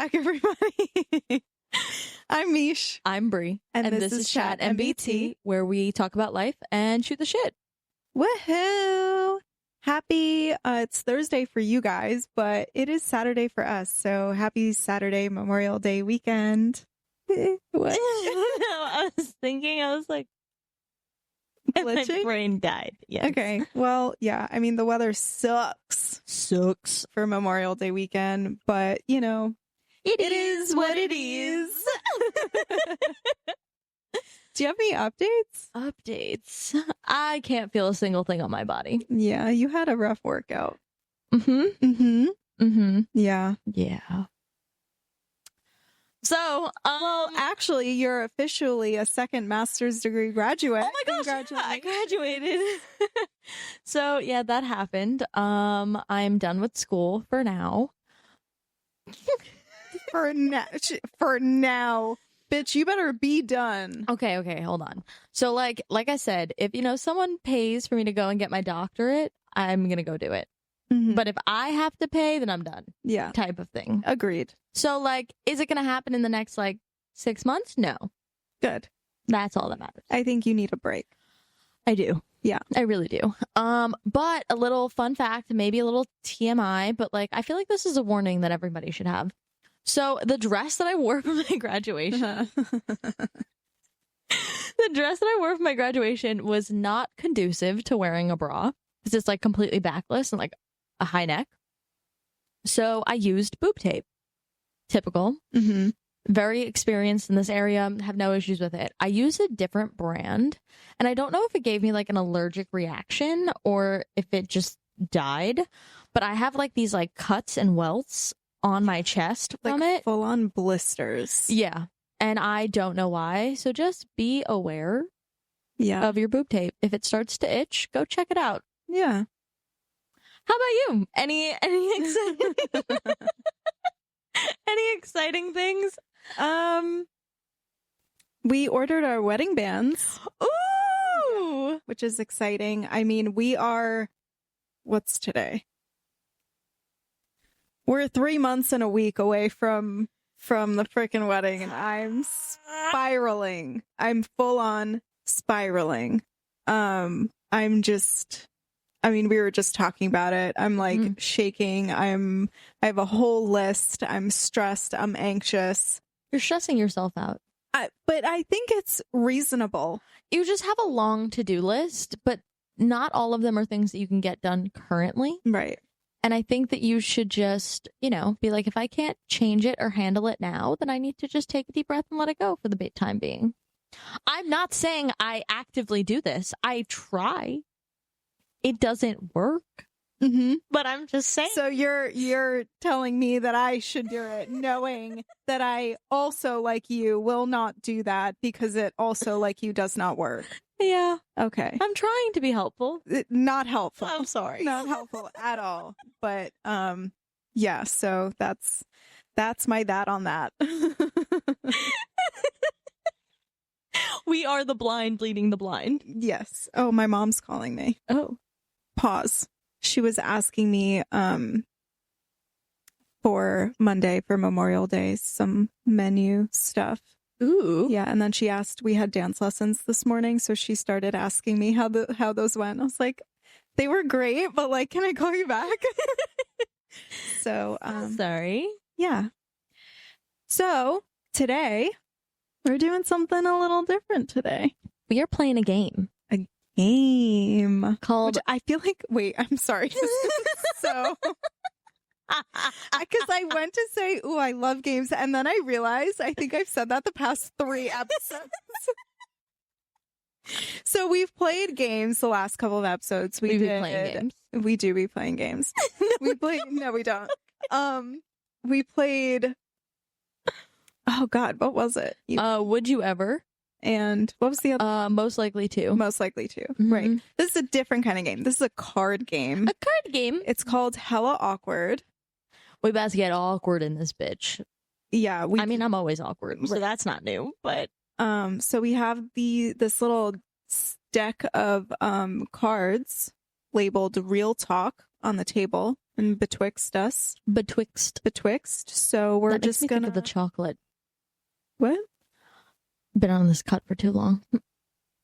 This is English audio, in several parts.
back, everybody. I'm Mish. I'm Bree. And this is Chat MBTea, where we talk about life and shoot the shit. Woohoo! Happy, it's Thursday for you guys, but it is Saturday for us. So happy Saturday, Memorial Day weekend. What? I was like, my brain died. Yes. Okay. Well, yeah. I mean, the weather sucks for Memorial Day weekend, but you know, it is what it is. Do you have any updates? Updates. I can't feel a single thing on my body. Yeah, you had a rough workout. Yeah. Yeah. So, well, actually, you're officially a second master's degree graduate. Oh my gosh, yeah, I graduated. So, yeah, that happened. I'm done with school for now. For now. Bitch, you better be done. Okay, hold on. So, like I said, if, someone pays for me to go and get my doctorate, I'm going to go do it. Mm-hmm. But if I have to pay, then I'm done. Yeah. Type of thing. Agreed. So, is it going to happen in the next, 6 months? No. Good. That's all that matters. I think you need a break. I do. Yeah. I really do. But a little fun fact, maybe a little TMI, but, I feel like this is a warning that everybody should have. So, the dress that I wore for my graduation... The dress that I wore for my graduation was not conducive to wearing a bra. It's just, completely backless and, a high neck. So I used boob tape. Typical. Mm-hmm. Very experienced in this area. Have no issues with it. I used a different brand. And I don't know if it gave me an allergic reaction or if it just died. But I have these cuts and welts on my chest from it. Full on blisters. Yeah. And I don't know why. So just be aware of your boob tape. If it starts to itch, go check it out. Yeah. How about you? Any exciting any exciting things? We ordered our wedding bands. Ooh, which is exciting. I mean, what's today? We're 3 months and a week away from the freaking wedding, and I'm spiraling. I'm full on spiraling. We were just talking about it. I'm shaking. I have a whole list. I'm stressed. I'm anxious. You're stressing yourself out. But I think it's reasonable. You just have a long to-do list, but not all of them are things that you can get done currently. Right. And I think that you should just, be like, if I can't change it or handle it now, then I need to just take a deep breath and let it go for the time being. I'm not saying I actively do this. I try. It doesn't work. Mm-hmm. But I'm just saying. So you're telling me that I should do it, knowing that I also, like you, will not do that because it also, like you, does not work. Yeah. Okay. I'm trying to be helpful. Not helpful. I'm sorry. Not helpful at all. But yeah, so that's my that on that. We are the blind leading the blind. Yes. Oh, my mom's calling me. Oh. Pause. She was asking me for Monday for Memorial Day some menu stuff. Ooh. Yeah, and then she asked, we had dance lessons this morning, so she started asking me how those went. I was like, they were great, but can I call you back? So sorry. Yeah. So today we're doing something a little different today. We are playing a game. Game called I feel like I'm sorry. So because I went to say, ooh, I love games, and then I realized I think I've said that the past 3 episodes. So we've played games the last couple of episodes. We do be playing games. We do be playing games. We don't. We played, oh God, what was it? Would you ever? And what was the other? Most likely to. Most likely to. Mm-hmm. Right. This is a different kind of game. This is a card game. A card game? It's called Hella Awkward. We about to get awkward in this bitch. Yeah. I'm always awkward, so that's not new, but. So we have this little deck of cards labeled Real Talk on the table. and betwixt us. Betwixt. So we're That makes just me gonna... think of the chocolate. What? Been on this cut for too long.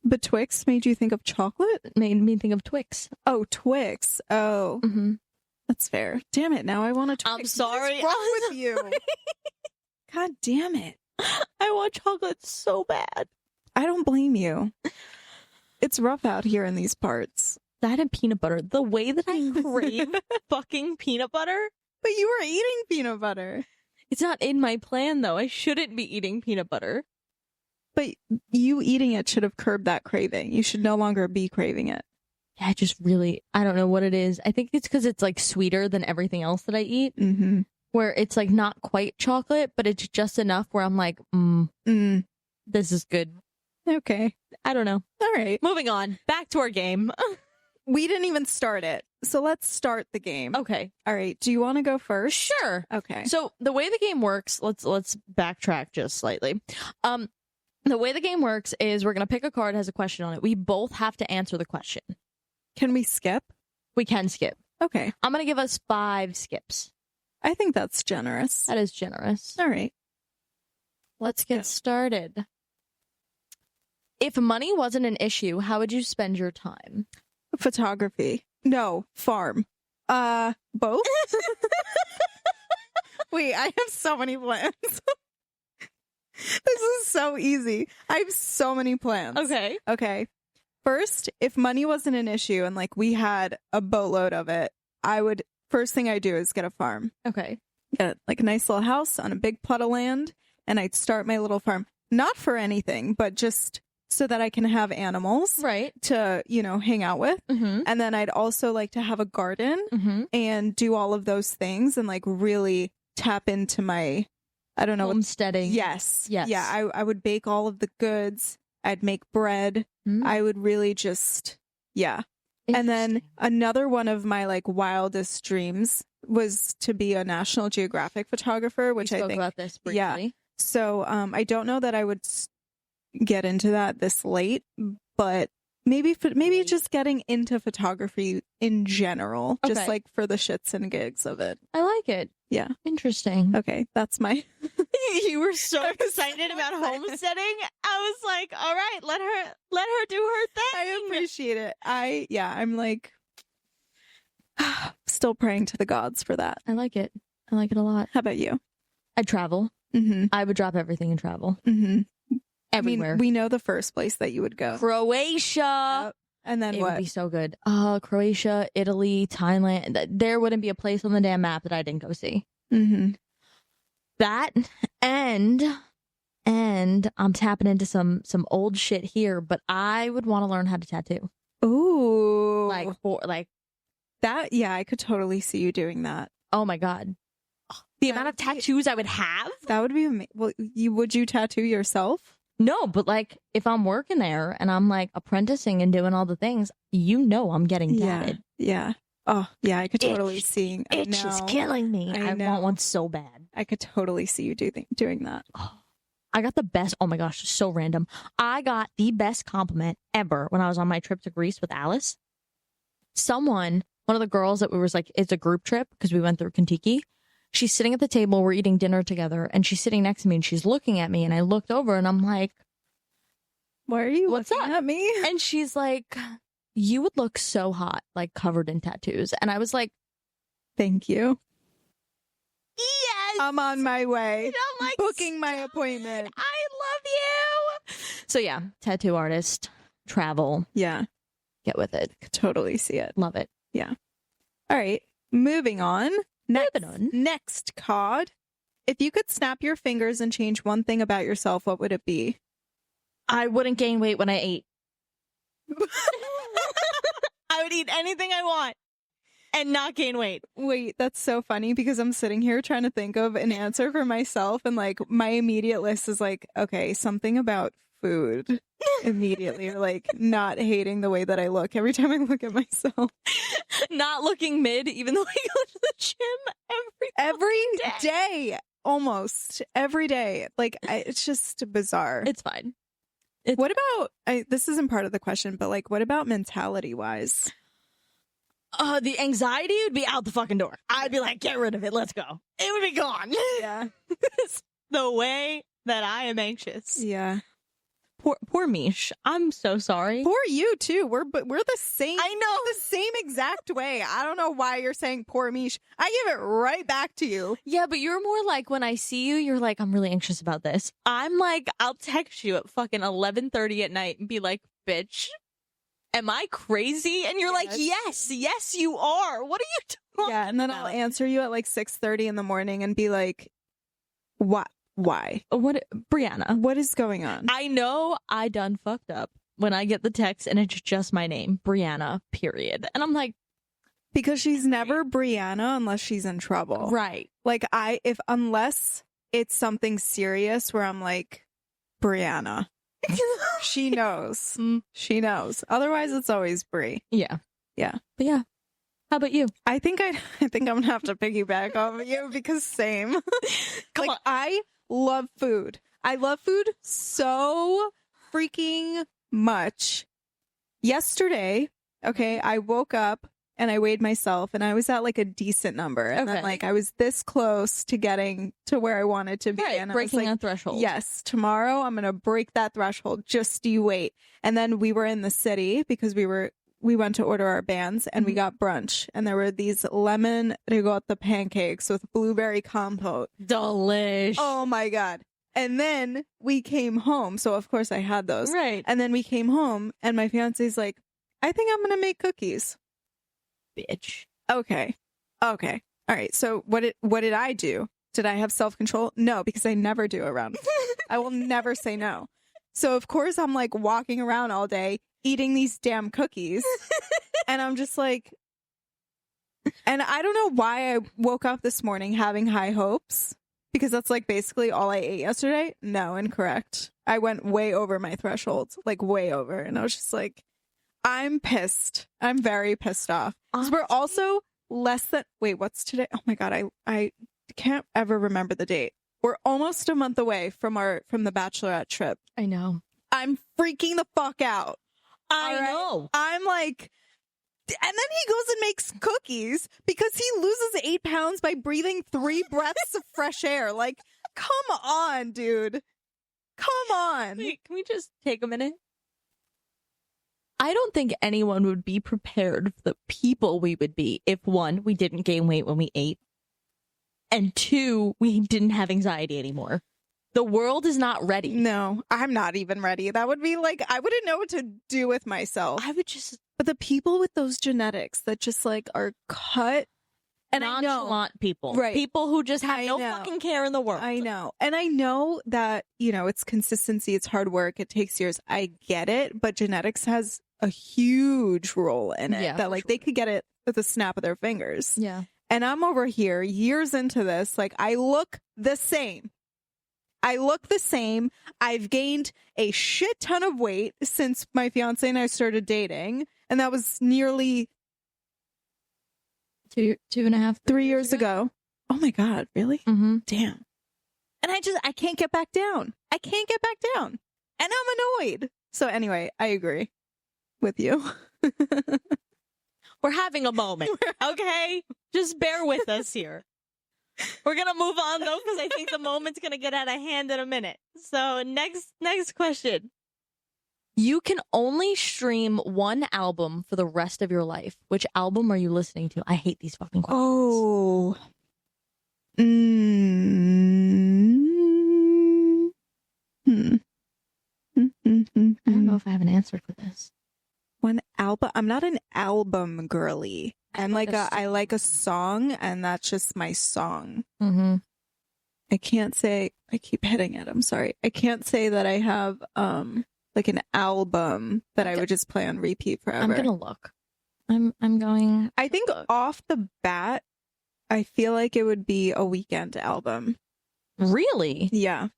Betwixt made you think of chocolate? Made me think of Twix. Oh, Twix. Oh, Mm-hmm. that's fair. Damn it, now I want a Twix. I'm sorry. What's wrong with you? God damn it. I want chocolate so bad. I don't blame you. It's rough out here in these parts. That and peanut butter. The way that I crave fucking peanut butter. But you were eating peanut butter. It's not in my plan, though. I shouldn't be eating peanut butter. But you eating it should have curbed that craving. You should no longer be craving it. Yeah, I don't know what it is. I think it's because it's like sweeter than everything else that I eat. Mm-hmm. Where it's like not quite chocolate, but it's just enough where I'm like, this is good. Okay. I don't know. All right. Moving on. Back to our game. We didn't even start it. So let's start the game. Okay. All right. Do you want to go first? Sure. Okay. So the way the game works, let's backtrack just slightly. The way the game works is we're going to pick a card that has a question on it. We both have to answer the question. Can we skip? We can skip. Okay. I'm going to give us 5 skips. I think that's generous. That is generous. All right. Let's get started. If money wasn't an issue, how would you spend your time? Photography. No, farm. Both? Wait, I have so many plans. This is so easy. I have so many plans. Okay. First, if money wasn't an issue and like we had a boatload of it, first thing I do is get a farm. Okay. Get like a nice little house on a big plot of land, and I'd start my little farm. Not for anything, but just so that I can have animals Right. to, hang out with. Mm-hmm. And then I'd also like to have a garden and do all of those things and like really tap into my, I don't know. Homesteading. Yes. Yes. Yeah. I would bake all of the goods. I'd make bread. I would really just, yeah. And then another one of my like wildest dreams was to be a National Geographic photographer, which I think about this briefly. Yeah. So I don't know that I would get into that this late, but maybe just getting into photography in general, just Okay. like for the shits and gigs of it. I like it. Yeah. Interesting. Okay, that's my. You were so I was excited so about excited. homesteading. I was like, all right, let her do her thing. I appreciate it. I'm like still praying to the gods for that. I like it. I like it a lot. How about you? I'd travel. Mm-hmm. I would drop everything and travel. Mm-hmm. Everywhere. I mean, we know the first place that you would go. Croatia. Yep. And then It what? would be so good. Croatia, Italy, Thailand. There wouldn't be a place on the damn map that I didn't go see. Mm-hmm. That and I'm tapping into some old shit here, but I would want to learn how to tattoo. Ooh. Like That, yeah, I could totally see you doing that. oh my god. The That amount of would be- tattoos I would have? That would be amazing. Well, would you tattoo yourself? No, but like if I'm working there and I'm like apprenticing and doing all the things, I'm getting tatted. Yeah. Oh, yeah, I could totally see. I Itch is know. killing me. I I know. want one so bad. I could totally see you doing that. I got the best. Oh my gosh, so random. I got the best compliment ever when I was on my trip to Greece with Alice. One of the girls that was like, it's a group trip because we went through Kentucky. She's sitting at the table. We're eating dinner together and she's sitting next to me and she's looking at me. And I looked over and I'm like, Why are you What's looking up? at me? and she's like, you would look so hot, like covered in tattoos. And I was like, Thank you. yes. I'm on my way. And I'm like, Booking my "Stop appointment." it. I love you. So yeah, tattoo artist, travel, Yeah, get with it. could totally see it. Love it. All right, moving on. Moving on. Next card. If you could snap your fingers and change one thing about yourself, what would it be? I wouldn't gain weight when I ate. I would eat anything I want and not gain weight. Wait, that's so funny because I'm sitting here trying to think of an answer for myself and like my immediate list is like, okay, something about food immediately, or like not hating the way that I look every time I look at myself. Not looking mid, even though I go to the gym Every day, almost every day. Like, it's just bizarre. It's fine. What about, this isn't part of the question, but like, what about mentality wise? The anxiety would be out the fucking door. I'd be like, get rid of it. Let's go. It would be gone. Yeah. It's the way that I am anxious. Yeah. Poor Mish. I'm so sorry. Poor you too. We're the same. I know. The same exact way. I don't know why you're saying poor Mish. I give it right back to you. Yeah, but you're more like, when I see you, you're like, I'm really anxious about this. I'm like, I'll text you at fucking 11:30 at night and be like, bitch, am I crazy? And you're like, yes, you are. What are you talking Yeah, and then I'll answer you at like 6:30 in the morning and be like, what? Why? What, Brianna? What is going on? I know I done fucked up when I get the text and it's just my name, Brianna, period. And I'm like, because she's never Brianna unless she's in trouble. right. Like unless it's something serious where I'm like, Brianna. She knows. She knows. Otherwise it's always Bri. Yeah. Yeah. But yeah. How about you? I think I'm gonna have to piggyback off of you because same. Come on. I love food. I love food so freaking much. Yesterday, okay, I woke up and I weighed myself and I was at like a decent number. And then like I was this close to getting to where I wanted to be. Right, and breaking I was like, a threshold. yes, tomorrow I'm going to break that threshold. Just you wait. And then we were in the city because we went to order our bands and we got brunch. And there were these lemon ricotta pancakes with blueberry compote. Delish. Oh my God. And then we came home. So of course I had those. Right. And then we came home and my fiance's like, I think I'm going to make cookies. Bitch. Okay. All right. So what did I do? Did I have self-control? No, because I never do around. I will never say no. So of course I'm like walking around all day eating these damn cookies. And I'm just like, and I don't know why I woke up this morning having high hopes, because that's like basically all I ate yesterday. No, incorrect. I went way over my threshold, like way over. And I was just like, I'm pissed. I'm very pissed off. Because we're also less than, wait, what's today? Oh my God. I can't ever remember the date. We're almost a month away from the bachelorette trip. I know. I'm freaking the fuck out. I know. I'm like, and then he goes and makes cookies because he loses 8 pounds by breathing 3 breaths of fresh air. Like, come on, dude. Come on. Wait, can we just take a minute? I don't think anyone would be prepared for the people we would be if, 1, we didn't gain weight when we ate, and 2, we didn't have anxiety anymore. The world is not ready. No, I'm not even ready. That would be like, I wouldn't know what to do with myself. I would just... But the people with those genetics that just like are cut, and nonchalant people. Right. People who just have no fucking care in the world. I know. And I know that, it's consistency, it's hard work, it takes years. I get it, but genetics has a huge role in it. That like they could get it with a snap of their fingers. Yeah. And I'm over here years into this, like I look the same. I've gained a shit ton of weight since my fiance and I started dating. And that was nearly 2.5, 3 years ago. Oh my God, really? Mm-hmm. Damn. And I can't get back down. And I'm annoyed. So anyway, I agree with you. We're having a moment, okay? Just bear with us here. We're going to move on, though, because I think the moment's going to get out of hand in a minute. So next question. You can only stream one album for the rest of your life. Which album are you listening to? I hate these fucking questions. Oh. I don't know if I have an answer for this. One album. I'm not an album girly. I'm like I like a song, and that's just my song. Mm-hmm. I can't say. I keep hitting it. I'm sorry. I can't say that I have like an album that I would just play on repeat forever. I'm gonna look. I'm going. I think off the bat, I feel like it would be a Weekend album. Really? Yeah.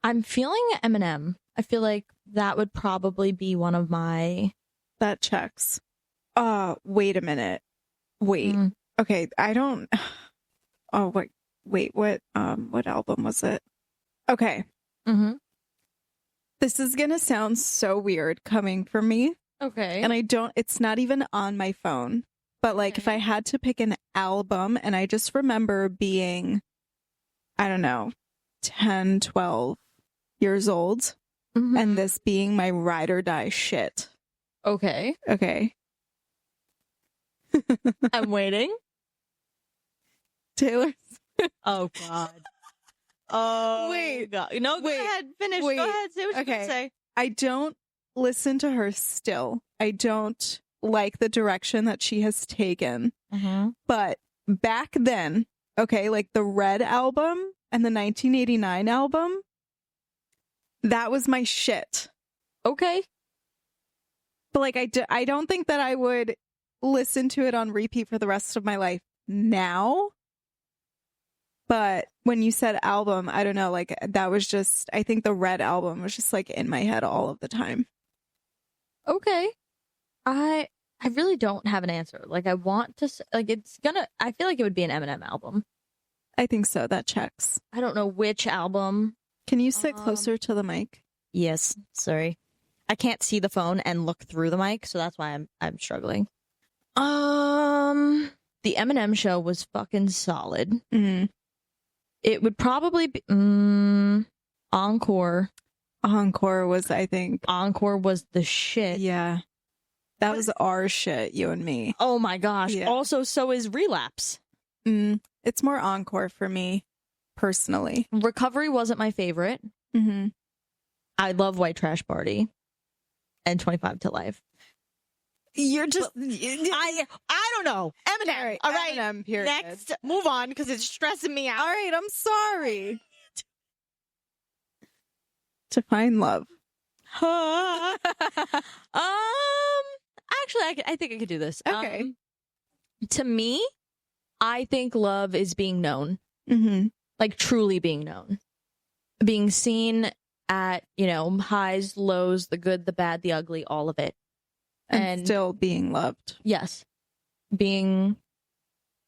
I'm feeling Eminem. I feel like that would probably be one of my. That checks. Wait a minute. Wait. Okay, I don't. Oh, wait. What album was it? Okay. Mm-hmm. This is gonna sound so weird coming from me. Okay. And it's not even on my phone, But like if I had to pick an album, and I just remember being, I don't know, 10, 12 years old, and this being my ride or die shit. Okay. I'm waiting. Taylor. Oh God. Oh wait. God. No, go ahead. Finish. Wait. Go ahead. Say what you're gonna say. I don't listen to her still. I don't like the direction that she has taken. But back then, okay, like the Red album and the 1989 album, that was my shit. Okay. But like I don't think that I would listen to it on repeat for the rest of my life now. But when you said album, I don't know, like that was just, I think the Red album was just like in my head all of the time. Okay. I really don't have an answer. Like I want to, like I feel like it would be an Eminem album. I think so. That checks. I don't know which album. Can you sit closer to the mic? Yes. Sorry. I can't see the phone and look through the mic, so that's why I'm struggling. The Eminem show was fucking solid. It would probably be Encore. Encore was, I think. Encore was the shit. Yeah. That was our shit, you and me. Oh my gosh. Yeah. Also, so is Relapse. It's more Encore for me, personally. Recovery wasn't my favorite. I love White Trash Party and 25 to Life. You're just... I don't know. Eminem. All right. Eminem, period. Next. Move on, because it's stressing me out. All right, I'm sorry. To find love. Actually, I think I could do this. Okay. To me, I think love is being known. Like truly being known. Being seen at, highs, lows, the good, the bad, the ugly, all of it. And still being loved. Yes. Being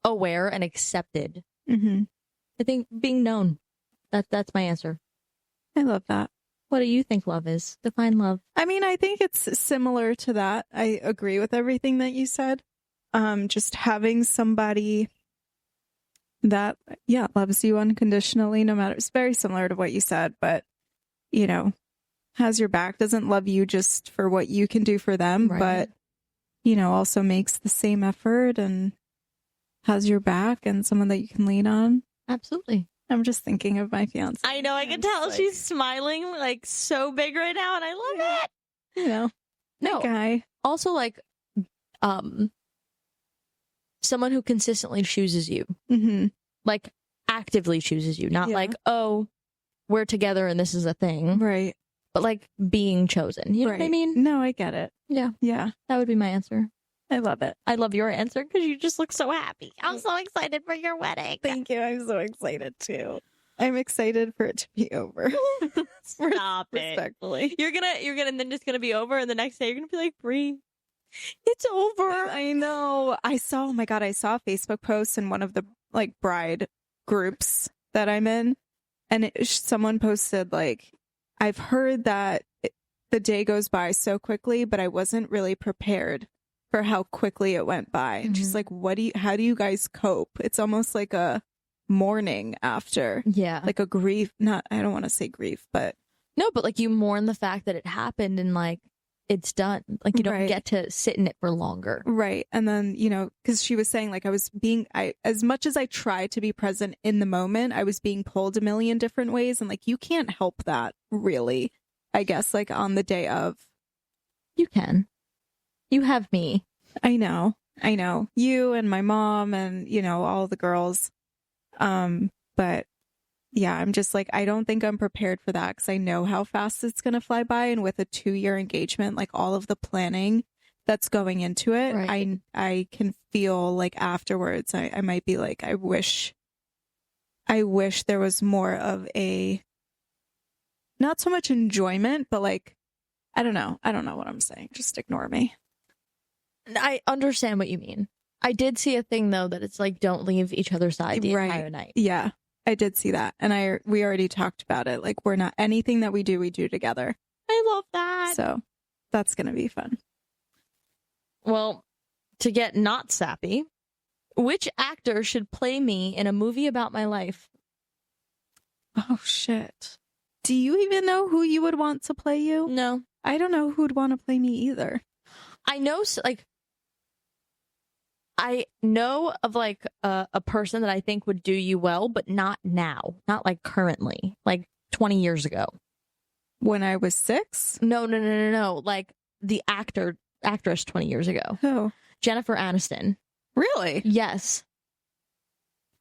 aware and accepted. I think being known. That's my answer. I love that. What do you think love is? Define love. I mean, I think it's similar to that. I agree with everything that you said. Just having somebody that, loves you unconditionally, no matter. It's very similar to what you said, but, has your back, doesn't love you just for what you can do for them, but, also makes the same effort and has your back and someone that you can lean on. Absolutely. I'm just thinking of my fiance. I know, I can tell she's smiling like so big right now, and I love it. No guy. Also, like, someone who consistently chooses you, like actively chooses you, not like, oh, we're together and this is a thing, right? But like being chosen. You know what I mean? No, I get it. Yeah, that would be my answer. I love it. I love your answer because you just look so happy. I'm so excited for your wedding. Thank you. I'm so excited too. I'm excited for it to be over. Stop it. Respectfully. You're gonna, and then just gonna be over, and the next day you're gonna be like, Bree, it's over. I know. I saw a Facebook post in one of the like bride groups that I'm in, and someone posted like, I've heard that the day goes by so quickly, but I wasn't really prepared for how quickly it went by. And she's like, how do you guys cope? It's almost like a mourning after. Yeah. Like a grief. I don't want to say grief, but. No, but like you mourn the fact that it happened and like it's done. Like you don't get to sit in it for longer. Right. And then, because she was saying like as much as I try to be present in the moment, I was being pulled a million different ways. And like, you can't help that really, I guess, like on the day of. You can. You have me. I know. You and my mom and, all the girls. But yeah, I'm just like, I don't think I'm prepared for that because I know how fast it's going to fly by. And with a 2-year engagement, like all of the planning that's going into it, I can feel like afterwards, I might be like, I wish there was more of a, not so much enjoyment, but like, I don't know what I'm saying. Just ignore me. I understand what you mean. I did see a thing though that it's like don't leave each other's side the entire night. Yeah, I did see that, and we already talked about it. Like we're not anything that we do together. I love that. So that's gonna be fun. Well, to get not sappy, which actor should play me in a movie about my life? Oh, shit. Do you even know who you would want to play you? No. I don't know who would want to play me either. I know, I know of like a person that I think would do you well, but not now. Not like currently, like 20 years ago. When I was 6? No. Like the actress 20 years ago. Who? Jennifer Aniston. Really? Yes.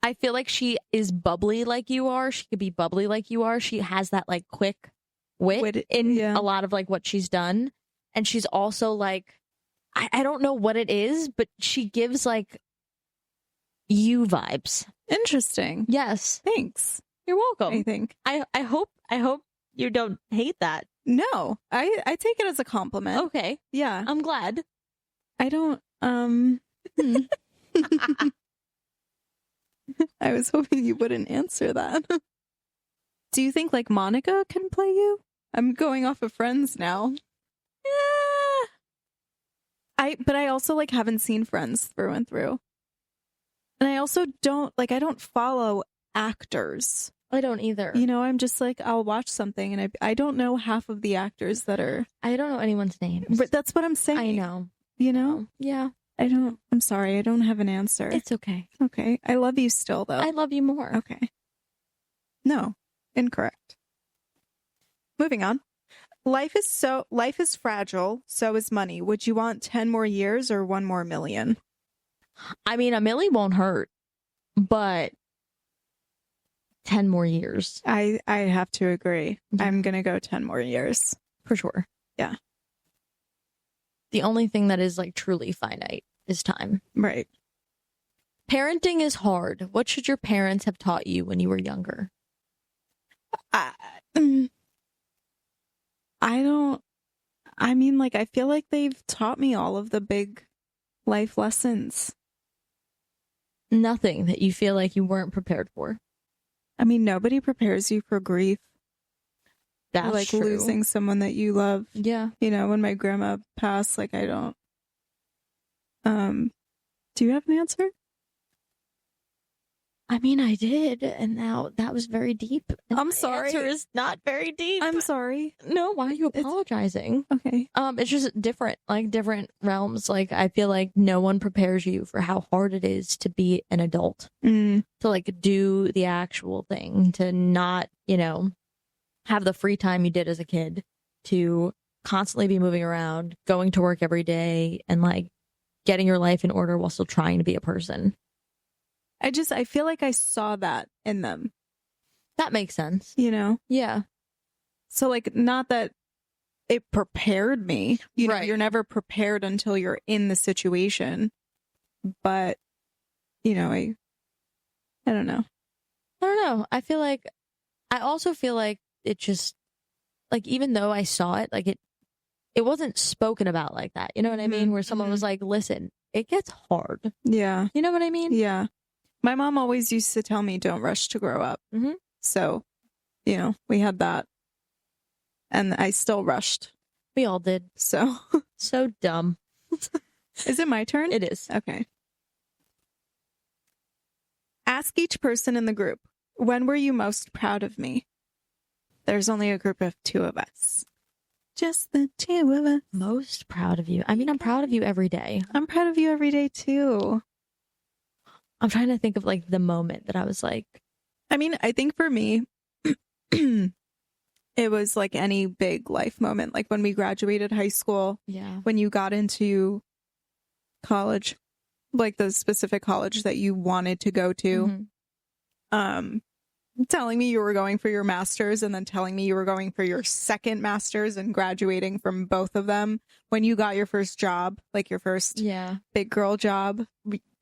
I feel like she is bubbly like you are. She could be bubbly like you are. She has that like quick wit in a lot of like what she's done. And she's also like, I don't know what it is, but she gives like you vibes. Interesting. Yes. Thanks. You're welcome. I think. I hope you don't hate that. No, I take it as a compliment. Okay. Yeah. I'm glad. I don't, I was hoping you wouldn't answer that. Do you think like Monica can play you? I'm going off of Friends now. Yeah. But I also like haven't seen Friends through and through. And I also don't follow actors. I don't either. You know, I'm just like, I'll watch something and I don't know half of the actors that are. I don't know anyone's names. But that's what I'm saying. I know. You know? Yeah. I'm sorry. I don't have an answer. It's okay. Okay. I love you still though. I love you more. Okay. No, incorrect. Moving on. Life is fragile, so is money. Would you want 10 more years or 1 more million? I mean, a milli won't hurt, but 10 more years. I have to agree. Yeah. I'm going to go 10 more years. For sure. Yeah. The only thing that is like truly finite is time. Right. Parenting is hard. What should your parents have taught you when you were younger? I feel like they've taught me all of the big life lessons. Nothing that you feel like you weren't prepared for. I mean, nobody prepares you for grief. That's like true. Losing someone that you love. Yeah. You know, when my grandma passed, like I don't. Do you have an answer? I mean, I did, and now that was very deep. I'm sorry. The answer is not very deep. I'm sorry. No, why are you apologizing? Okay. It's just different, like different realms. Like I feel like no one prepares you for how hard it is to be an adult, to like do the actual thing, to not, you know, have the free time you did as a kid, to constantly be moving around, going to work every day, and like getting your life in order while still trying to be a person. I feel like I saw that in them. That makes sense. You know? Yeah. So like, not that it prepared me. You know, Right. you're never prepared until you're in the situation. But, you know, I don't know. I don't know. I also feel like it just, like, even though I saw it, like it wasn't spoken about like that. You know what I mean? Where someone was like, listen, it gets hard. Yeah. You know what I mean? Yeah. My mom always used to tell me, don't rush to grow up. Mm-hmm. So, you know, we had that. And I still rushed. We all did. So. So dumb. Is it my turn? It is. Okay. Ask each person in the group, when were you most proud of me? There's only a group of 2 of us. Just the 2 of us. Most proud of you. I mean, I'm proud of you every day. I'm proud of you every day, too. I'm trying to think of like the moment that I was like. I mean, I think for me, it was like any big life moment. Like when we graduated high school. Yeah. When you got into college, like the specific college that you wanted to go to. Mm-hmm. Telling me you were going for your master's and then telling me you were going for your second master's and graduating from both of them. When you got your first job, like your first big girl job.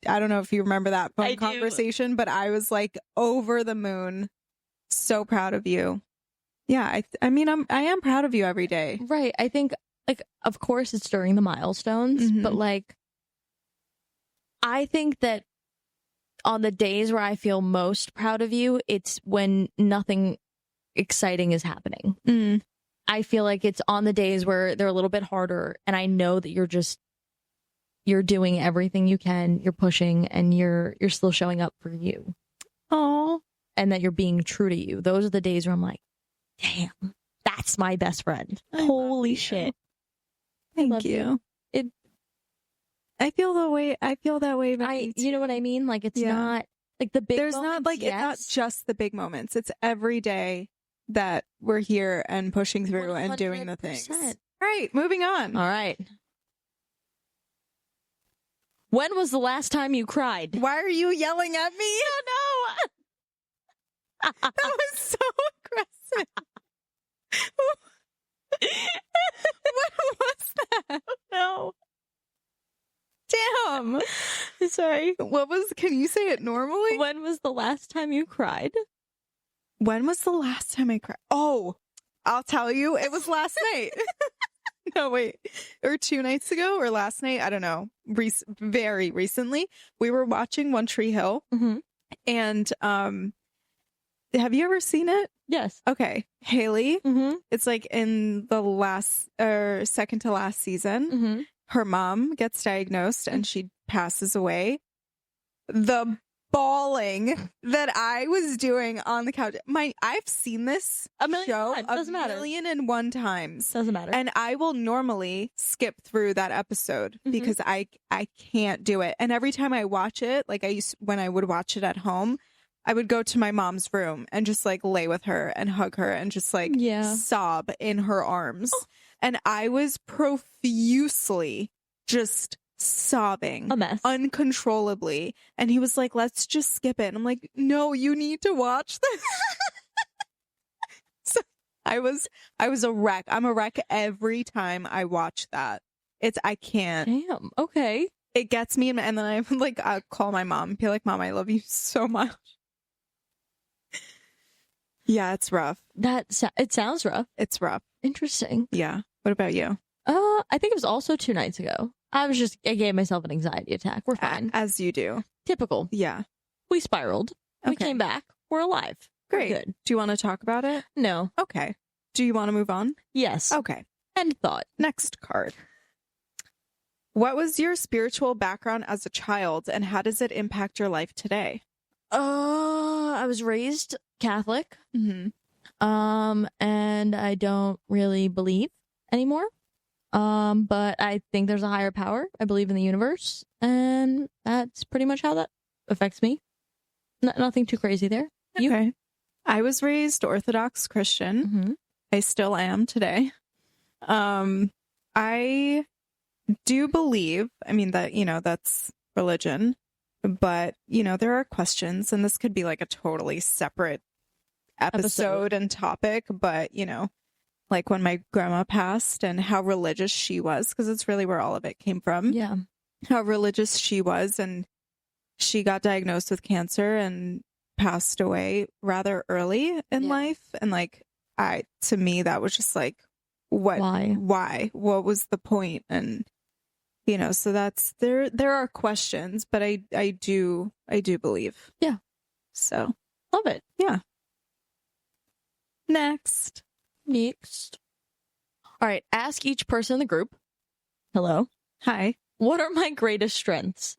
I don't know if you remember that phone conversation, but I was like over the moon. So proud of you. Yeah. I mean, I am proud of you every day. Right. I think like, of course it's during the milestones, but like, I think that on the days where I feel most proud of you, it's when nothing exciting is happening. I feel like it's on the days where they're a little bit harder and I know that you're just you're doing everything you can, you're pushing, and you're still showing up for you. Oh, and that you're being true to you. Those are the days where I'm like, damn, that's my best friend. Holy shit. Thank you. I feel that way. You know what I mean? Like, it's not like the big There's moments, not like, it's not just the big moments. It's every day that we're here and pushing through 100%. And doing the things. All right, moving on. All right. When was the last time you cried? Why are you yelling at me? I don't know. That was so aggressive. What was that? No. Damn. Sorry. Can you say it normally? When was the last time you cried? When was the last time I cried? Oh, I'll tell you. It was last night. No, wait. Or 2 nights ago or last night. I don't know. Very recently. We were watching One Tree Hill. Mm-hmm. And have you ever seen it? Yes. Okay. Haley. Mm-hmm. It's like in the last or second to last season. Mm-hmm. Her mom gets diagnosed and she passes away. The bawling that I was doing on the couch. I've seen this a million show times. Doesn't matter. 1,001 times. Doesn't matter. And I will normally skip through that episode because I can't do it. And every time I watch it, like when I would watch it at home, I would go to my mom's room and just like lay with her and hug her and just like sob in her arms. Oh. And I was profusely just sobbing. A mess. Uncontrollably. And he was like, let's just skip it. And I'm like, no, you need to watch this. So I was a wreck. I'm a wreck every time I watch that. I can't. Damn. Okay. It gets me. And then I'll call my mom and be like, Mom, I love you so much. Yeah, it's rough. It sounds rough. It's rough. Interesting. Yeah. What about you? I think it was also 2 nights ago. I gave myself an anxiety attack. We're fine. As you do. Typical. Yeah. We spiraled. Okay. We came back. We're alive. Great. We're good. Do you want to talk about it? No. Okay. Do you want to move on? Yes. Okay. End thought. Next card. What was your spiritual background as a child and how does it impact your life today? I was raised Catholic. Mm-hmm. And I don't really believe anymore. But I think there's a higher power. I believe in the universe, and that's pretty much how that affects me. Nothing too crazy there. You? Okay. I was raised Orthodox Christian. Mm-hmm. I still am today. I do believe, that, that's religion, but, there are questions, and this could be like a totally separate episode and topic, but, like when my grandma passed and how religious she was, because it's really where all of it came from. Yeah. How religious she was, and she got diagnosed with cancer and passed away rather early in life. And to me, that was just like, why? What was the point? And, so that's, there are questions, but I do believe. Yeah. So. Love it. Yeah. Next. All right. Ask each person in the group. Hello. Hi. What are my greatest strengths?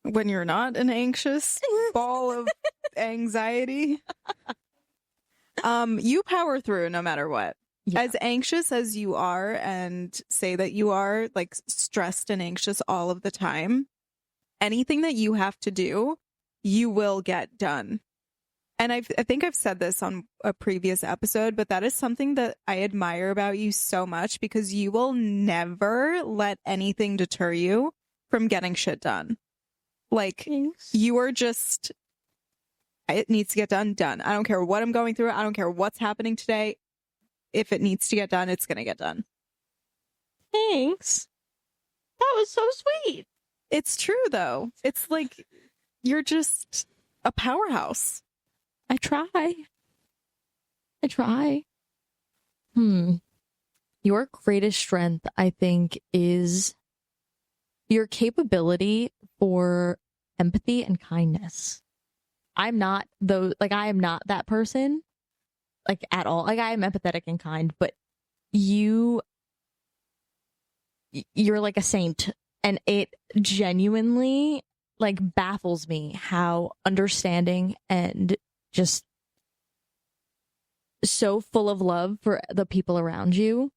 When you're not an anxious ball of anxiety. You power through no matter what. Yeah. As anxious as you are, and say that you are like stressed and anxious all of the time, anything that you have to do, you will get done. And I think I've said this on a previous episode, but that is something that I admire about you so much, because you will never let anything deter you from getting shit done. Like, thanks. You are just, it needs to get done. I don't care what I'm going through. I don't care what's happening today. If it needs to get done, it's going to get done. Thanks. That was so sweet. It's true, though. It's like, you're just a powerhouse. I try. Your greatest strength, I think, is your capability for empathy and kindness. I am not that person, like, at all. Like, I am empathetic and kind, but you you're like a saint. And it genuinely like baffles me how understanding and just so full of love for the people around you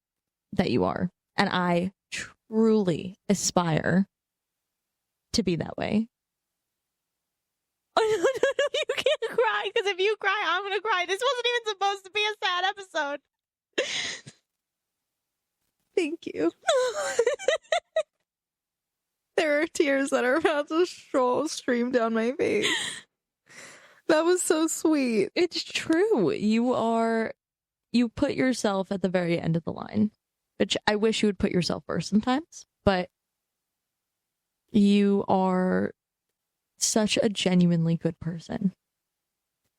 that you are. And I truly aspire to be that way. Oh, no, you can't cry, because if you cry, I'm going to cry. This wasn't even supposed to be a sad episode. Thank you. There are tears that are about to stream down my face. That was so sweet. It's true. You put yourself at the very end of the line, which I wish you would put yourself first sometimes, but you are such a genuinely good person.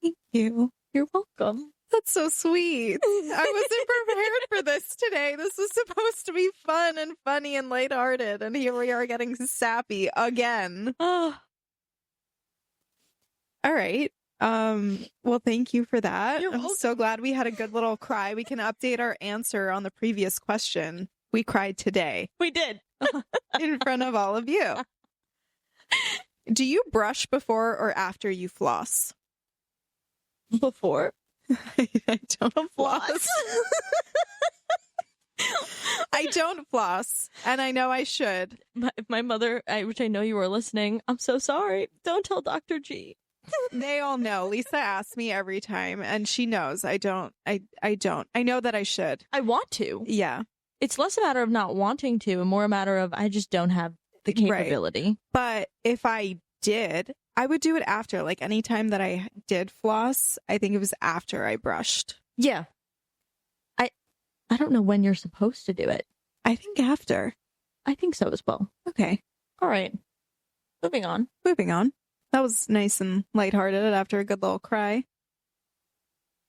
Thank you. You're welcome. That's so sweet. I wasn't prepared for this today. This was supposed to be fun and funny and lighthearted, and here we are getting sappy again. Oh. All right. Well, thank you for that. You're welcome. I'm so glad we had a good little cry. We can update our answer on the previous question. We cried today. We did. In front of all of you. Do you brush before or after you floss? Before. I don't floss. I don't floss, and I know I should. My mother, which I know you were listening, I'm so sorry. Don't tell Dr. G. They all know. Lisa asks me every time, and she knows I don't. I don't. I know that I should. I want to. Yeah. It's less a matter of not wanting to and more a matter of I just don't have the capability. Right. But if I did, I would do it after. Like anytime that I did floss, I think it was after I brushed. Yeah. I don't know when you're supposed to do it. I think after. I think so as well. Okay. All right. Moving on. That was nice and lighthearted after a good little cry.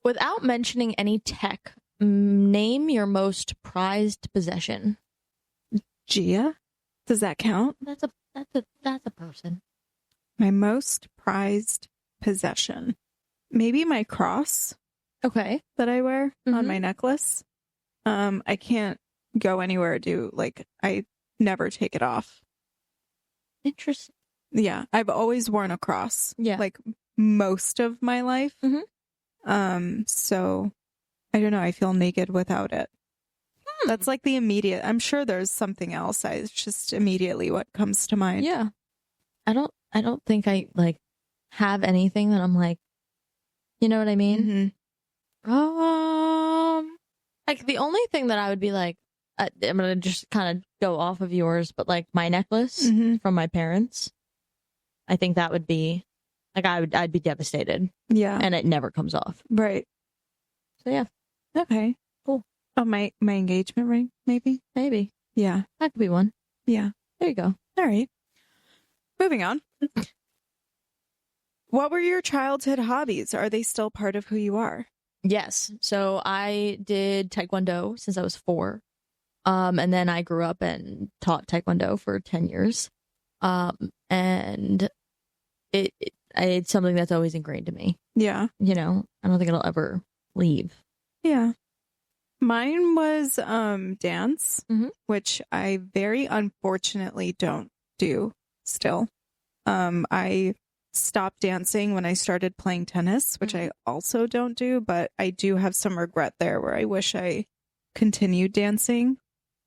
Without mentioning any tech, name your most prized possession. Gia? Does that count? That's a person. My most prized possession. Maybe my cross. Okay. That I wear on my necklace. I can't go anywhere I never take it off. Interesting. Yeah, I've always worn a cross. Yeah. Like most of my life. So I don't know, I feel naked without it. That's like the immediate. I'm sure there's something else. It's just immediately what comes to mind. Yeah. I don't think I have anything that I'm like, you know what I mean? Like the only thing that I would be like, I'm gonna just kind of go off of yours, but like my necklace from my parents, I think that would be like I'd be devastated. Yeah, and it never comes off. Right. So yeah. Okay. Cool. Oh, my engagement ring, maybe. Yeah, That could be one. Yeah. There you go. All right. Moving on. What were your childhood hobbies? Are they still part of who you are? Yes. So I did Taekwondo since I was 4. And then I grew up and taught Taekwondo for 10 years. And it's something that's always ingrained in me. Yeah. You know, I don't think it'll ever leave. Yeah. Mine was dance, which I very unfortunately don't do still. I stopped dancing when I started playing tennis, which I also don't do, but I do have some regret there where I wish I continued dancing.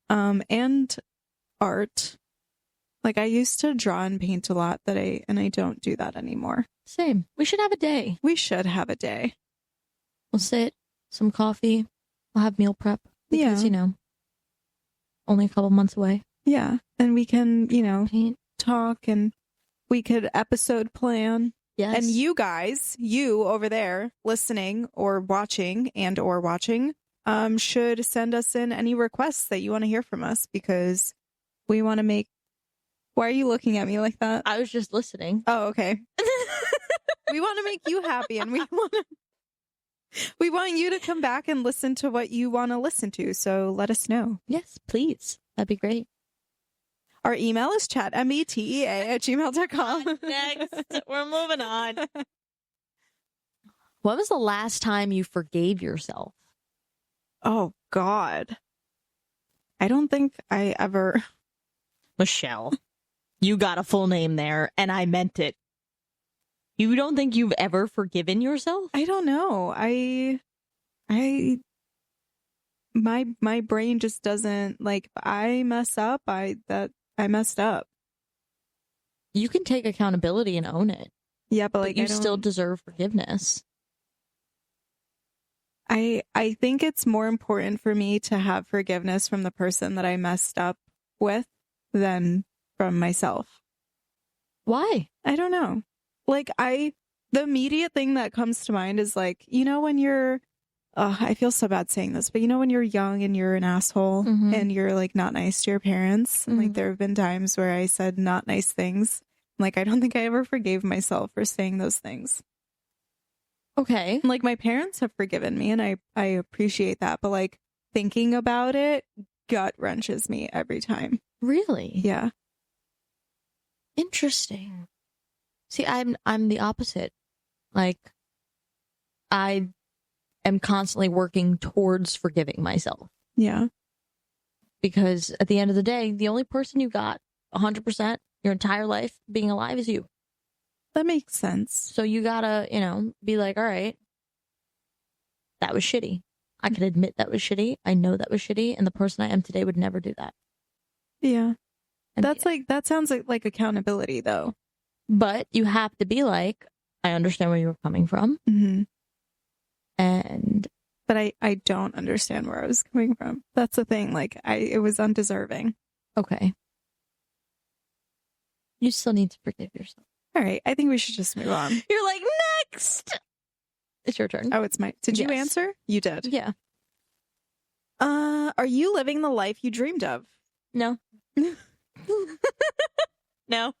And art. Like I used to draw and paint a lot and I don't do that anymore. Same. We should have a day. We should have a day. We'll sit, some coffee, we'll have meal prep. Because, you know, only a couple months away. Yeah. And we can, paint, talk, and we could episode plan. Yes. And you guys, you over there listening or watching should send us in any requests that you want to hear from us, because we want to make. Why are you looking at me like that? I was just listening. Oh, okay. We want to make you happy, and we want you to come back and listen to what you want to listen to. So let us know. Yes, please. That'd be great. Our email is chatmbtea@gmail.com. Next, we're moving on. When was the last time you forgave yourself? Oh, God. I don't think I ever. Michelle, you got a full name there, and I meant it. You don't think you've ever forgiven yourself? I don't know. My brain just doesn't, like, if I mess up, I messed up. You can take accountability and own it. Yeah, but But like you I don't, still deserve forgiveness. I think it's more important for me to have forgiveness from the person that I messed up with than from myself. Why? I don't know. Like the immediate thing that comes to mind is like, when you're, I feel so bad saying this, but when you're young and you're an asshole and you're like not nice to your parents, and like there have been times where I said not nice things. Like I don't think I ever forgave myself for saying those things. Okay. And, like my parents have forgiven me and I appreciate that, but like thinking about it gut wrenches me every time. Really? Yeah. Interesting. See, I'm the opposite. Like, I am constantly working towards forgiving myself. Yeah. Because at the end of the day, the only person you got 100% your entire life being alive is you. That makes sense. So you gotta, be like, all right, that was shitty. I can admit that was shitty. I know that was shitty. And the person I am today would never do that. Yeah. And That sounds like accountability though. But you have to be like, I understand where you're coming from. Mm-hmm. But I don't understand where I was coming from. That's the thing. Like it was undeserving. Okay. You still need to forgive yourself. All right. I think we should just move on. You're like, next. It's your turn. Oh, it's my. Did you answer? You did. Yeah. Are you living the life you dreamed of? No. No.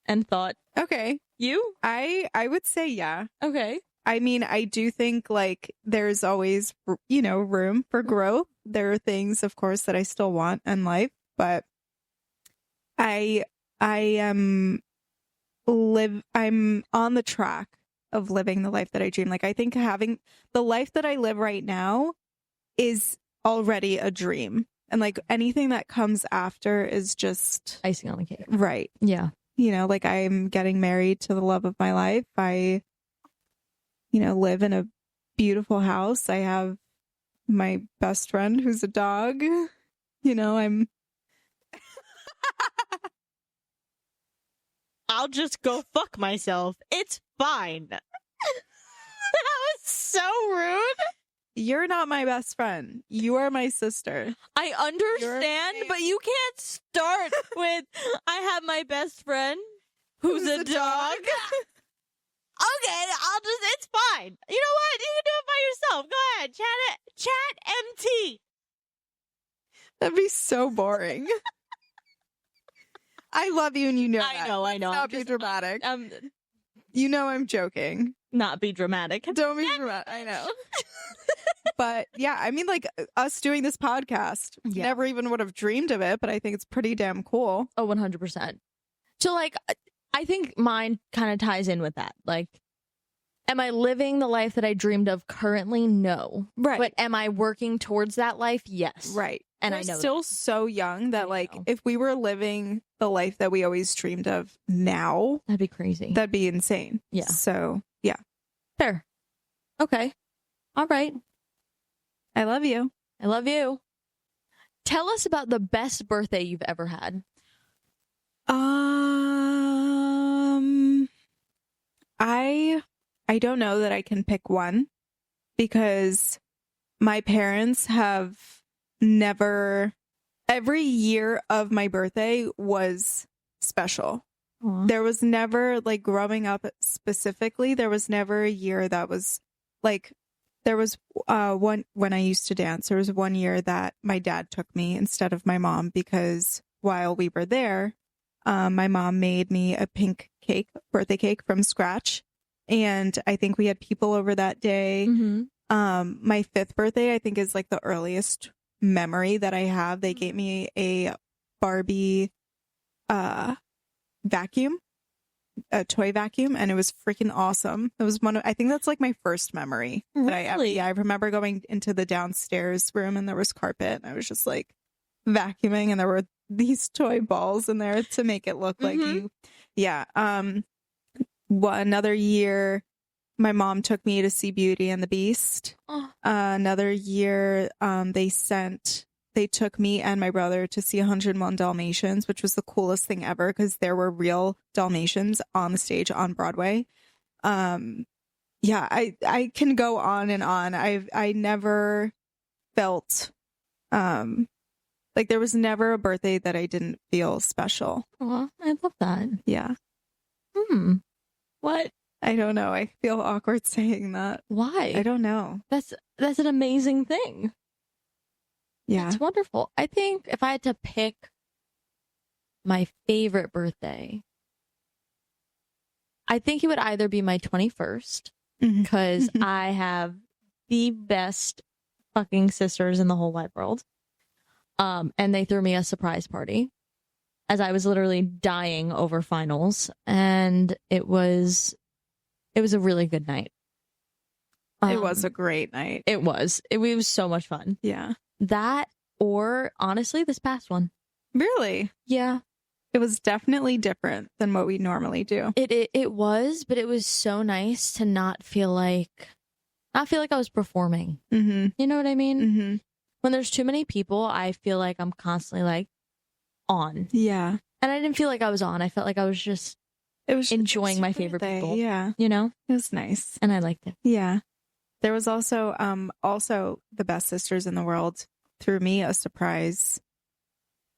And thought. Okay. You? I would say yeah. Okay. I mean, I do think like there's always, room for growth. There are things, of course, that I still want in life, but I'm on the track of living the life that I dream. Like I think having the life that I live right now is already a dream. And like anything that comes after is just icing on the cake. Right. Yeah. Like I'm getting married to the love of my life. I live in a beautiful house. I have my best friend who's a dog. I'm I'll just go fuck myself. It's fine. That was so rude. You're not my best friend. You are my sister. I understand, but you can't start with, I have my best friend who's a dog. Okay, it's fine. You know what? You can do it by yourself. Go ahead. Chat MT. That'd be so boring. I love you and you know that. I know. Let's not be dramatic. I'm joking. Not be dramatic. Don't be dramatic. I know. But yeah, I mean, like us doing this podcast, never even would have dreamed of it, but I think it's pretty damn cool. Oh, 100%. So like, I think mine kind of ties in with that. Like, am I living the life that I dreamed of currently? No. Right. But am I working towards that life? Yes. Right. And We're I know still that. so young that if we were living the life that we always dreamed of now, that'd be crazy. That'd be insane. Yeah. So yeah. Fair. Okay. All right. I love you. I love you. Tell us about the best birthday you've ever had. I don't know that I can pick one because my parents have never, every year of my birthday was special. Aww. There was never, like growing up specifically, there was never a year that was like, there was one, when I used to dance, there was one year that my dad took me instead of my mom because while we were there, my mom made me a pink cake, birthday cake from scratch. And I think we had people over that day. Mm-hmm. My 5th birthday, I think, is like the earliest memory that I have. They gave me a Barbie vacuum. a toy vacuum, and it was freaking awesome. It was I think that's like my first memory that Really? I remember going into the downstairs room and there was carpet and I was just like vacuuming and there were these toy balls in there to make it look like you. Yeah. Another year, my mom took me to see Beauty and the Beast. Another year, they took me and my brother to see 101 Dalmatians, which was the coolest thing ever because there were real Dalmatians on the stage on Broadway. Yeah, I can go on and on. I never felt like there was never a birthday that I didn't feel special. Aw, I love that. Yeah. What? I don't know. I feel awkward saying that. Why? I don't know. That's an amazing thing. Yeah. It's wonderful. I think if I had to pick my favorite birthday, I think it would either be my 21st, because I have the best fucking sisters in the whole wide world. And they threw me a surprise party as I was literally dying over finals, and it was a really good night. It was a great night. It was so much fun. Yeah. That, or honestly, this past one. Really? Yeah. It was definitely different than what we normally do. It was, but it was so nice to not feel like I was performing. You know what I mean? When there's too many people, I feel like I'm constantly like on. Yeah. And I didn't feel like I was on. I felt like I was just enjoying my favorite people. Yeah. You know? It was nice. And I liked it. Yeah. There was also the best sisters in the world threw me a surprise.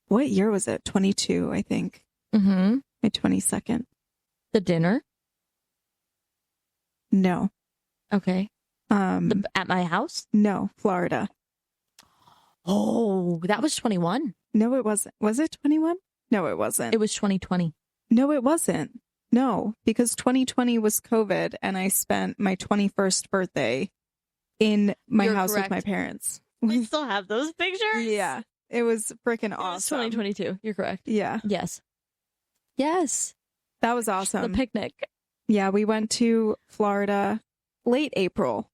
What year was it? 22, I think. My 22nd. The dinner? No. Okay. At my house? No, Florida. Oh, that was 21. No, it wasn't. Was it 21? No, it wasn't. It was 2020. No, it wasn't. No, because 2020 was COVID and I spent my 21st birthday in my house with my parents. We still have those pictures? Yeah. It was freaking awesome. 2022. You're correct. Yeah. Yes. Yes. That was awesome. The picnic. Yeah, we went to Florida late April.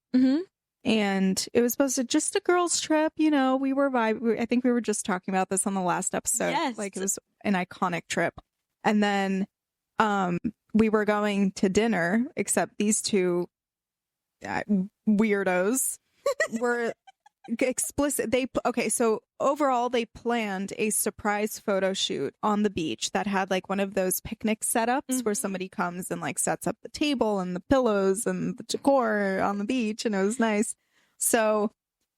And it was supposed to just a girls' trip, you know. We were I think we were just talking about this on the last episode. Yes. Like, it was an iconic trip. And then we were going to dinner, except these two weirdos were explicit. So overall, they planned a surprise photo shoot on the beach that had like one of those picnic setups where somebody comes and like sets up the table and the pillows and the decor on the beach, and it was nice. So,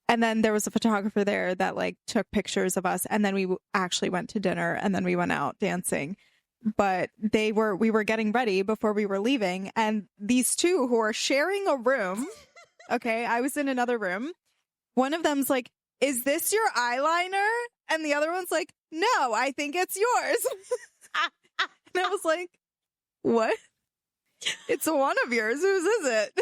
and then there was a photographer there that like took pictures of us, and then we actually went to dinner, and then we went out dancing. But we were getting ready before we were leaving, and these two who are sharing a room, okay, I was in another room. One of them's like, "Is this your eyeliner?" And the other one's like, "No, I think it's yours." And I was like, "What? It's one of yours. Whose is it?"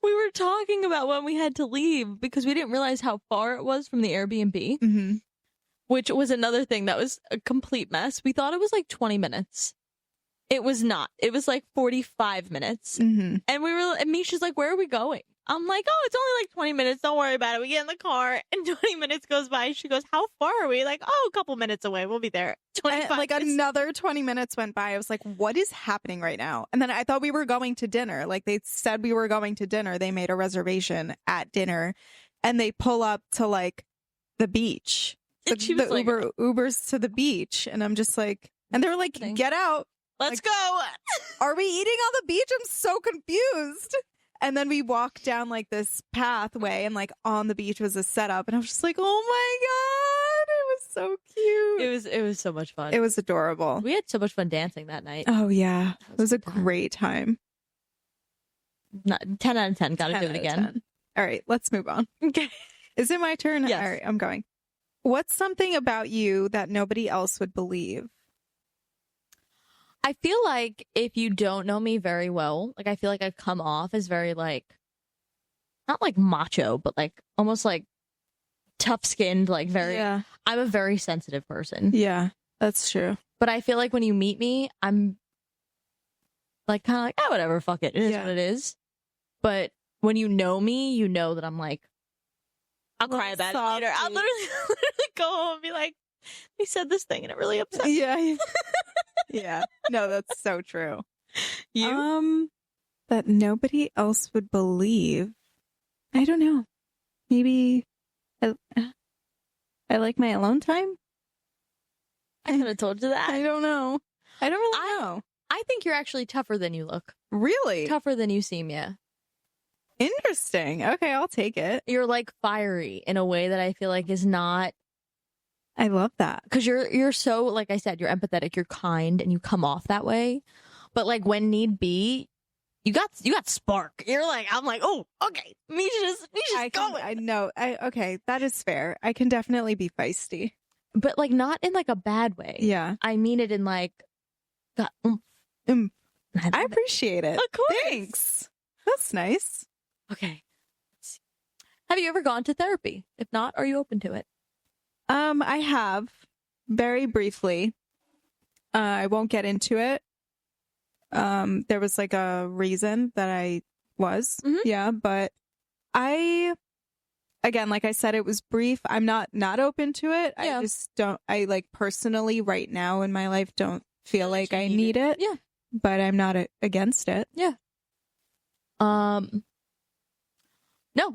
We were talking about when we had to leave because we didn't realize how far it was from the Airbnb, which was another thing that was a complete mess. We thought it was like 20 minutes. It was not. It was like 45 minutes. And Misha's like, "Where are we going?" I'm like, "Oh, it's only like 20 minutes. Don't worry about it." We get in the car and 20 minutes goes by. She goes, "How far are we?" Like, "Oh, a couple minutes away. We'll be there." 25 like minutes. Another 20 minutes went by. I was like, what is happening right now? And then I thought we were going to dinner. Like, they said we were going to dinner. They made a reservation at dinner and they pull up to like the beach. And she was like, Ubers to the beach. And I'm just like, and they're like, "Get out. Let's like, go." Are we eating on the beach? I'm so confused. And then we walked down like this pathway, and like on the beach was a setup, and I was just like, "Oh my god, it was so cute." It was so much fun. It was adorable. We had so much fun dancing that night. Oh yeah, it was a great time. 10 out of 10. Gotta do it again. 10. All right, let's move on. Okay. Is it my turn? Yes. All right, I'm going. What's something about you that nobody else would believe? I feel like if you don't know me very well, like I feel like I come off as very like, not like macho, but like almost like tough skinned, like very, I'm a very sensitive person. Yeah, that's true. But I feel like when you meet me, I'm like kind of like, oh, whatever, fuck it. It is what it is. But when you know me, you know that I'm like, I'll cry about it later. I'll literally go home and be like, we said this thing and it really upset me. Yeah. Yeah. No, that's so true. You? That nobody else would believe. I don't know. Maybe I like my alone time? I could have told you that. I don't know. I don't really know. I think you're actually tougher than you look. Really? Tougher than you seem, yeah. Interesting. Okay, I'll take it. You're like fiery in a way that I feel like is not. I love that. Because you're so, like I said, you're empathetic, you're kind, and you come off that way. But like when need be, you got spark. You're like, I'm like, oh, okay. Misha's going. I know. Okay, that is fair. I can definitely be feisty. But like not in like a bad way. Yeah. I mean it in like, got I appreciate it. Of course. Thanks. That's nice. Okay. Have you ever gone to therapy? If not, are you open to it? I have very briefly. I won't get into it. There was like a reason that I was. Mm-hmm. Yeah, but again, like I said, it was brief. I'm not open to it. Yeah. I just don't, I like personally right now in my life don't feel like I need it. Yeah. But I'm not against it. Yeah. No,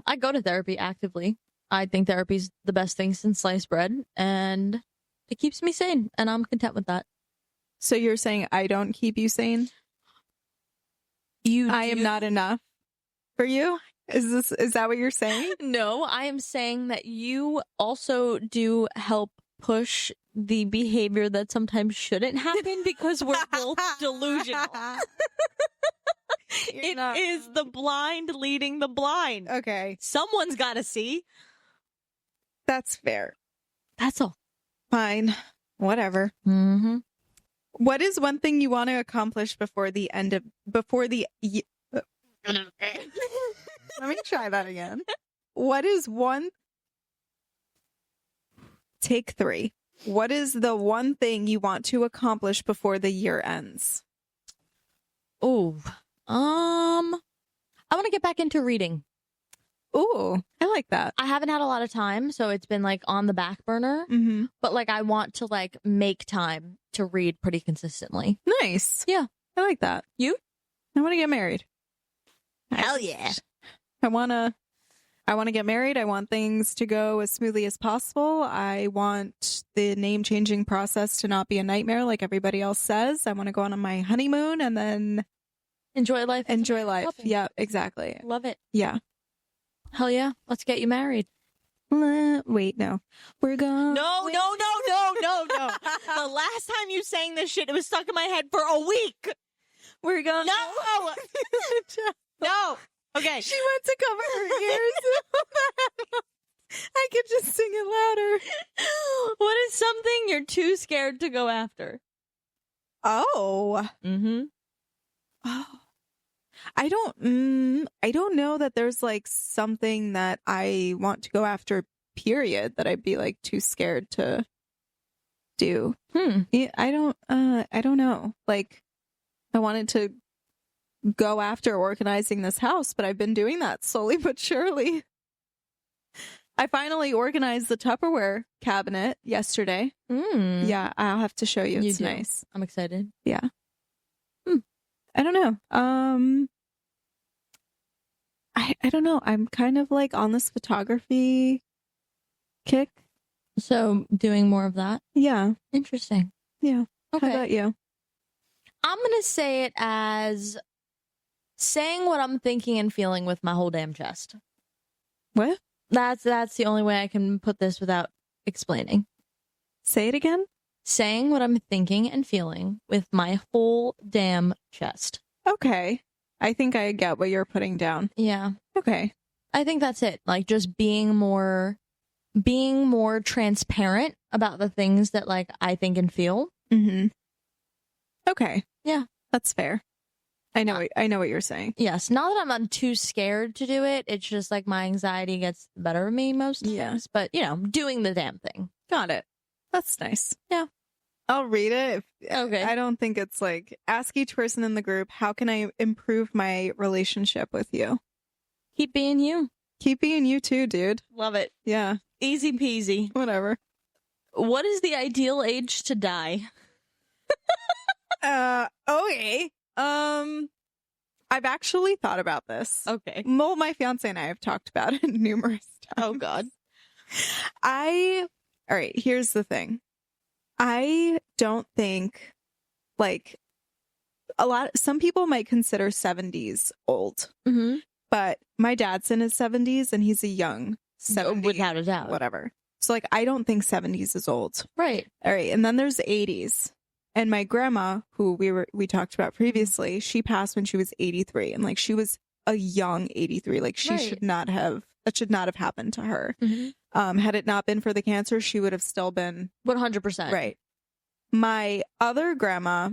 I go to therapy actively. I think therapy's the best thing since sliced bread, and it keeps me sane, and I'm content with that. So you're saying I don't keep you sane? I am not enough for you? Is that what you're saying? No, I am saying that you also do help push the behavior that sometimes shouldn't happen because we're both delusional. It is the blind leading the blind. Okay. Someone's got to see. That's fair. That's all. Fine. Whatever. Mm-hmm. What is one thing you want to accomplish before the let me try that again. What is one? Take 3. What is the one thing you want to accomplish before the year ends? Oh, I want to get back into reading. Ooh, I like that. I haven't had a lot of time, so it's been like on the back burner. Mm-hmm. But like I want to like make time to read pretty consistently. Nice. Yeah. I like that. You? I want to get married. Hell yeah. I want to get married. I want things to go as smoothly as possible. I want the name changing process to not be a nightmare like everybody else says. I want to go on my honeymoon and then enjoy life. Enjoy life. Yeah, exactly. Love it. Yeah. Hell yeah. Let's get you married. Wait, no. We're going. No. The last time you sang this shit, it was stuck in my head for a week. We're going. No. No. Okay. She went to cover her ears. I could just sing it louder. What is something you're too scared to go after? Oh. Mm-hmm. Oh. I don't know that there's like something that I want to go after, period, that I'd be like too scared to do. Yeah, I don't know. Like I wanted to go after organizing this house, but I've been doing that slowly but surely. I finally organized the Tupperware cabinet yesterday. Yeah, I'll have to show you. It's nice. I'm excited. Yeah. I don't know. I don't know. I'm kind of like on this photography kick. So doing more of that? Yeah. Interesting. Yeah. Okay. How about you? I'm going to say it as saying what I'm thinking and feeling with my whole damn chest. What? That's the only way I can put this without explaining. Say it again? Saying what I'm thinking and feeling with my whole damn chest. Okay. I think I get what you're putting down. Yeah. Okay. I think that's it. Like just being more transparent about the things that like I think and feel. Mm-hmm. Okay. Yeah. That's fair. I know what you're saying. Yes. Not that I'm too scared to do it. It's just like my anxiety gets the better of me most times. Yeah. But, doing the damn thing. Got it. That's nice. Yeah. I'll read it. Okay. I don't think it's like, ask each person in the group, how can I improve my relationship with you? Keep being you. Keep being you too, dude. Love it. Yeah. Easy peasy. Whatever. What is the ideal age to die? Okay. I've actually thought about this. Okay. Well, my fiance and I have talked about it numerous times. Oh, God. All right, here's the thing. I don't think, like, some people might consider 70s old, Mm-hmm. but my dad's in his 70s and he's a young 70s. Without a doubt. Whatever. So, like, I don't think 70s is old. Right. All right, and then there's 80s. And my grandma, who we talked about previously, she passed when she was 83, and like she was a young 83. Like she should not have happened to her. Mm-hmm. Had it not been for the cancer, she would have still been 100%. right. My other grandma,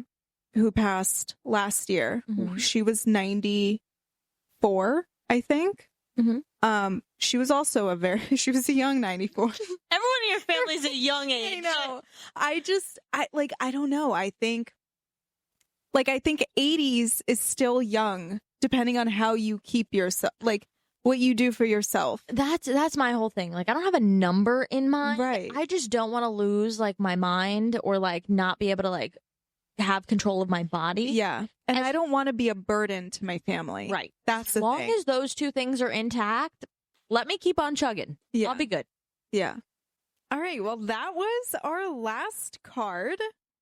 who passed last year, she was 94, I think. Mm-hmm. She was also she was a young 94. Everyone in your family's a young age. I know. I don't know. I think 80s is still young, depending on how you keep yourself, like what you do for yourself. That's my whole thing. Like, I don't have a number in mind. Right. I just don't want to lose like my mind or like not be able to like have control of my body. Yeah. And I don't want to be a burden to my family. Right. That's the thing. As long thing. as those two things are intact, let me keep on chugging. Yeah. I'll be good. Yeah. All right. Well, that was our last card.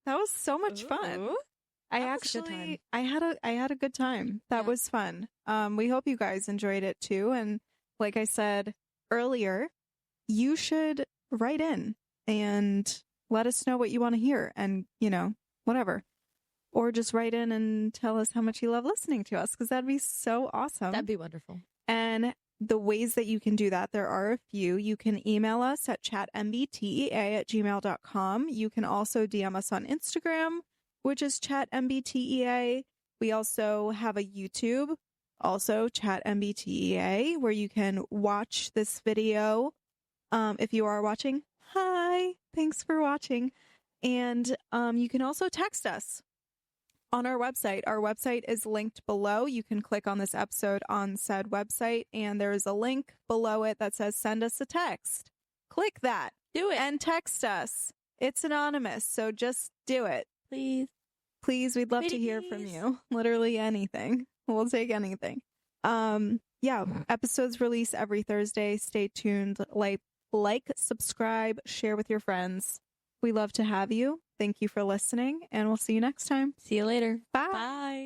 That was so much fun. I had a good time. That was fun. We hope you guys enjoyed it too. And like I said earlier, you should write in and let us know what you want to hear, and whatever. Or just write in and tell us how much you love listening to us, because that'd be so awesome. That'd be wonderful. And the ways that you can do that, there are a few. You can email us at chatmbtea@gmail.com. You can also DM us on Instagram, which is Chat MBTea. We also have a YouTube, also Chat MBTea, where you can watch this video. If you are watching, hi, thanks for watching. And you can also text us on our website. Our website is linked below. You can click on this episode on said website, and there is a link below it that says send us a text. Click that. Do it. And text us. It's anonymous, so just do it. Please. Please, we'd love to hear from you. Literally anything. We'll take anything. Yeah, episodes release every Thursday. Stay tuned. Like, subscribe, share with your friends. We love to have you. Thank you for listening, and we'll see you next time. See you later. Bye. Bye.